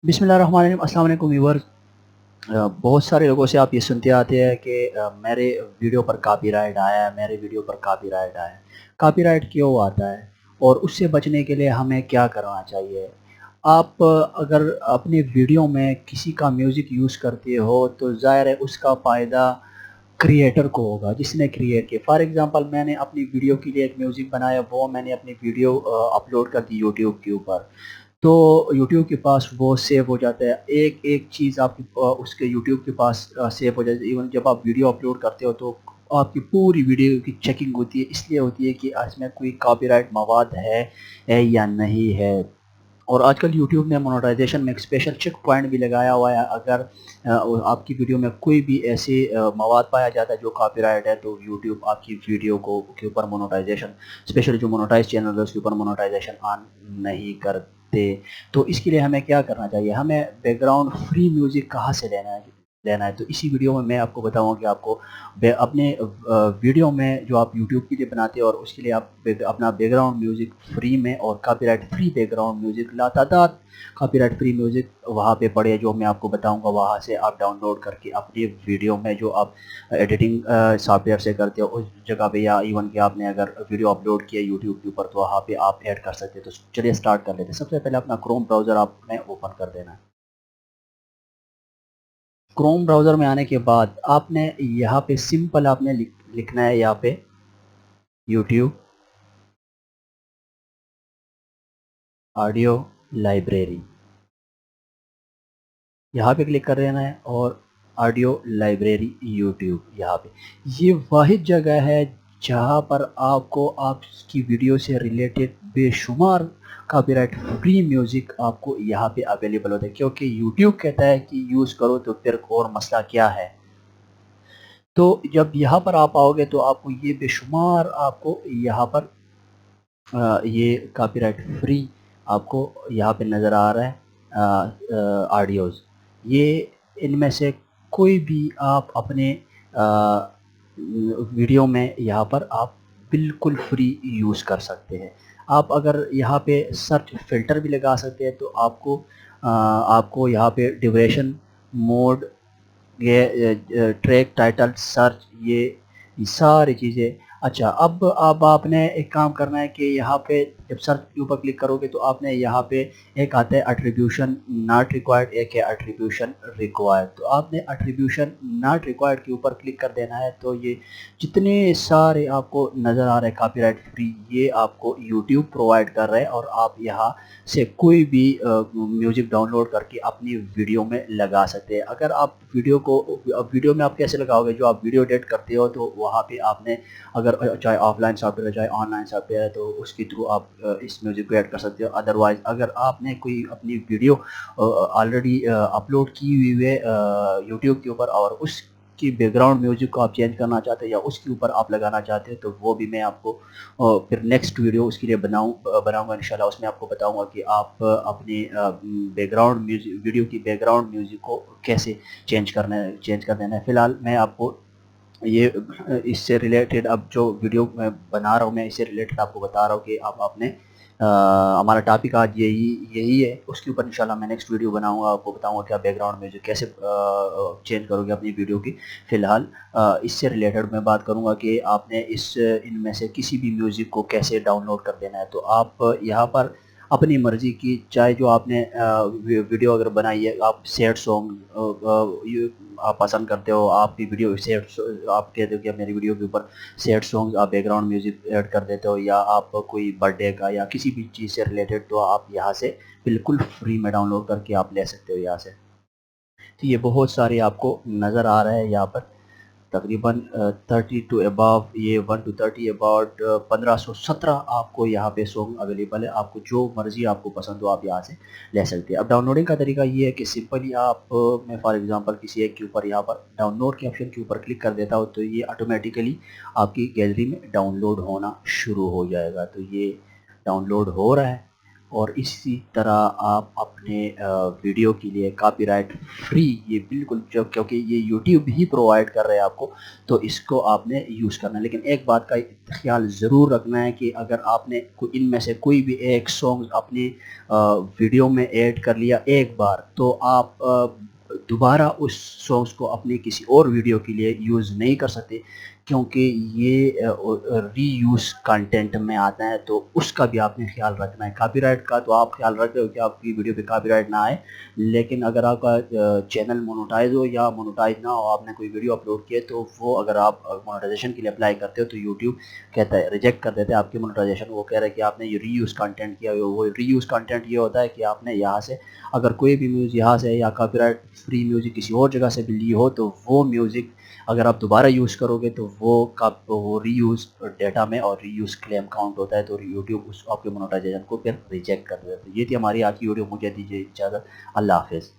बिस्मिल्लाहिर्रहमानिर्रहीम। अस्सलाम वालेकुम व्यूअर्स। बहुत सारे लोगों से आप ये सुनते आते हैं कि मेरे वीडियो पर कॉपीराइट आया है, मेरे वीडियो पर कॉपीराइट आया है। कॉपीराइट क्यों आता है और उससे बचने के लिए हमें क्या करना चाहिए? आप अगर अपनी वीडियो में किसी का म्यूज़िक यूज़ करते हो तो ज़ाहिर है उसका फ़ायदा क्रिएटर को होगा जिसने क्रिएट किया। फॉर एग्ज़ाम्पल मैंने अपनी वीडियो के लिए एक म्यूज़िक बनाया, वो मैंने अपनी वीडियो अपलोड कर दी यूट्यूब के ऊपर। तो यूट्यूब के पास वो सेव हो जाता है। एक-एक चीज़ आपकी उसके यूट्यूब के पास सेव हो जाती है। इवन जब आप वीडियो अपलोड करते हो तो आपकी पूरी वीडियो की चेकिंग होती है, इसलिए होती है कि इसमें कोई कॉपीराइट मवाद है या नहीं है। और आजकल यूट्यूब ने मोनेटाइजेशन में एक स्पेशल चेक पॉइंट भी लगाया हुआ है। अगर आपकी वीडियो में कोई भी ऐसे मवाद पाया जाता है जो कॉपीराइट है, तो यूट्यूब आपकी वीडियो को के ऊपर मोनेटाइजेशन, स्पेशली जो मोनेटाइज चैनल है उसके ऊपर मोनेटाइजेशन ऑन नहीं करते। तो इसके लिए हमें क्या करना चाहिए? हमें बैकग्राउंड फ्री म्यूज़िक कहाँ से लेना है। तो इसी वीडियो में मैं आपको बताऊँगा कि आपको अपने वीडियो में जो आप यूट्यूब के लिए बनाते हो और उसके लिए आप अपना बैकग्राउंड म्यूज़िक फ्री में और कॉपीराइट फ्री बैकग्राउंड म्यूज़िक लातादाद कॉपीराइट फ्री म्यूज़िक वहाँ पे पड़े हैं जो मैं आपको बताऊंगा। वहाँ से आप डाउनलोड करके अपनी वीडियो में जो आप एडिटिंग सॉफ्टवेयर से करते हो उस जगह पे, या इवन कि आपने अगर वीडियो अपलोड किया यूट्यूब के ऊपर तो वहाँ पे आप ऐड कर सकते हैं। तो चलिए स्टार्ट कर लेते हैं। सबसे पहले अपना क्रोम ब्राउज़र आपने ओपन कर देना है। क्रोम ब्राउज़र में आने के बाद आपने यहाँ पे सिंपल आपने लिखना है यहाँ पे यूट्यूब ऑडियो लाइब्रेरी, यहाँ पे क्लिक कर देना है। और ऑडियो लाइब्रेरी यूट्यूब, यहाँ पे ये वाहिद जगह है जहाँ पर आपको आपकी वीडियो से रिलेटेड बेशुमार कॉपीराइट फ्री म्यूज़िक आपको यहाँ पे अवेलेबल होता है, क्योंकि यूट्यूब कहता है कि यूज़ करो तो फिर और मसला क्या है। तो जब यहाँ पर आप आओगे तो आपको ये बेशुमार आपको यहाँ पर ये कॉपीराइट फ्री आपको यहाँ पे नज़र आ रहा है ऑडियोज़। ये इनमें से कोई भी आप अपने वीडियो में यहाँ पर आप बिल्कुल फ्री यूज़ कर सकते हैं। आप अगर यहाँ पे सर्च फ़िल्टर भी लगा सकते हैं, तो आपको यहाँ पे ड्यूरेशन मोड, ये ट्रैक टाइटल सर्च, ये सारी चीज़ें। अच्छा, अब आपने एक काम करना है कि यहाँ पे जब सर्च के ऊपर क्लिक करोगे तो आपने यहाँ पे एक आता है एट्रीब्यूशन नॉट रिक्वायर्ड, एक है एट्रीब्यूशन रिक्वायर्ड। तो आपने एट्रीब्यूशन नॉट रिक्वायर्ड के ऊपर क्लिक कर देना है। तो ये जितने सारे आपको नज़र आ रहे हैं कॉपीराइट फ्री, ये आपको यूट्यूब प्रोवाइड कर रहा है और आप यहाँ से कोई भी म्यूज़िक डाउनलोड करके अपनी वीडियो में लगा सकते हैं। अगर आप वीडियो में आप कैसे लगाओगे? जो आप वीडियो एडिट करते हो तो वहाँ पे आपने अगर चाहे ऑफलाइन सॉफ्टवेयर है चाहे ऑनलाइन सॉफ्टवेयर है तो उसके थ्रू आप इस म्यूज़िक को ऐड कर सकते हो। अदरवाइज़ अगर आपने कोई अपनी वीडियो ऑलरेडी अपलोड की हुई है यूट्यूब के ऊपर और उसकी बैकग्राउंड म्यूज़िक को आप चेंज करना चाहते हैं या उसके ऊपर आप लगाना चाहते हैं, तो वो भी मैं आपको फिर नेक्स्ट वीडियो उसके लिए बनाऊंगा इंशाल्लाह। उसमें आपको बताऊंगा कि आप अपने बैकग्राउंड म्यूज़िक वीडियो की बैकग्राउंड म्यूज़िक को कैसे चेंज कर देना है। फ़िलहाल मैं आपको ये इससे रिलेटेड अब जो वीडियो मैं बना रहा हूँ, मैं इससे रिलेटेड आपको बता रहा हूँ कि आप अपने हमारा टॉपिक आज यही यही है। उसके ऊपर इंशाल्लाह मैं नेक्स्ट वीडियो बनाऊंगा, आपको बताऊंगा कि आप बैकग्राउंड म्यूजिक कैसे चेंज करोगे अपनी वीडियो की। फ़िलहाल इससे रिलेटेड मैं बात करूंगा कि आपने इनमें से किसी भी म्यूज़िक को कैसे डाउनलोड कर देना है। तो आप यहाँ पर अपनी मर्ज़ी की, चाहे जो आपने वीडियो अगर बनाई है, आप सैड सॉन्ग आप पसंद करते हो, आप भी वीडियो आप कहते हो कि मेरी वीडियो के ऊपर सैड सॉन्ग आप बैकग्राउंड म्यूज़िक ऐड कर देते हो, या आप कोई बर्थडे का या किसी भी चीज़ से रिलेटेड, तो आप यहाँ से बिल्कुल फ्री में डाउनलोड करके आप ले सकते हो यहाँ से। तो ये बहुत सारे आपको नज़र आ रहा है यहाँ पर तकरीबन 30 टू अबव, ये 1 टू 30 अबाउट 1517 आपको यहाँ पे सॉन्ग अवेलेबल है। आपको जो मर्ज़ी आपको पसंद हो आप यहाँ से ले सकते हैं। अब डाउनलोडिंग का तरीका ये है कि सिंपली आप मैं फॉर एग्जांपल किसी एक के ऊपर यहाँ पर डाउनलोड के ऑप्शन के ऊपर क्लिक कर देता हूँ, तो ये ऑटोमेटिकली आपकी गैलरी में डाउनलोड होना शुरू हो जाएगा। तो ये डाउनलोड हो रहा है اور اسی طرح آپ اپنے ویڈیو کے لیے کاپی رائٹ فری، یہ بالکل جو کیونکہ یہ یوٹیوب ہی پرووائڈ کر رہے ہیں آپ کو، تو اس کو آپ نے یوز کرنا ہے۔ لیکن ایک بات کا خیال ضرور رکھنا ہے کہ اگر آپ نے ان میں سے کوئی بھی ایک سانگ اپنی ویڈیو میں ایڈ کر لیا ایک بار، تو آپ دوبارہ اس سانگس کو اپنی کسی اور ویڈیو کے لیے یوز نہیں کر سکتے، کیونکہ یہ ری یوز کنٹینٹ میں آتا ہے، تو اس کا بھی آپ نے خیال رکھنا ہے۔ کاپی رائٹ کا تو آپ خیال رکھتے ہو کہ آپ کی ویڈیو پہ کاپی رائٹ نہ آئے، لیکن اگر آپ کا چینل مونوٹائز ہو یا مونوٹائز نہ ہو، آپ نے کوئی ویڈیو اپلوڈ کیے، تو وہ اگر آپ مونوٹائزیشن کے لیے اپلائی کرتے ہو تو یوٹیوب کہتا ہے ریجیکٹ کر دیتے ہیں آپ کی مونوٹائزیشن۔ وہ کہہ رہے ہیں کہ آپ نے یہ ری یوز کنٹینٹ کیا ہوا۔ وہ ری یوز کنٹینٹ یہ ہوتا ہے کہ آپ نے یہاں سے اگر کوئی بھی میوزک یہاں سے یا کاپی رائٹ فری میوزک کسی اور جگہ سے بھی لی ہو، تو وہ میوزک اگر آپ دوبارہ یوز کرو گے تو وہ ری یوز ڈیٹا میں اور ری یوز کلیم کاؤنٹ ہوتا ہے، تو یوٹیوب اس آپ کے مونوٹائزیشن کو پھر ریجیکٹ کر دیتا ہے۔ یہ تھی ہماری آج کی ویڈیو، مجھے دیجیے اجازت، اللہ حافظ۔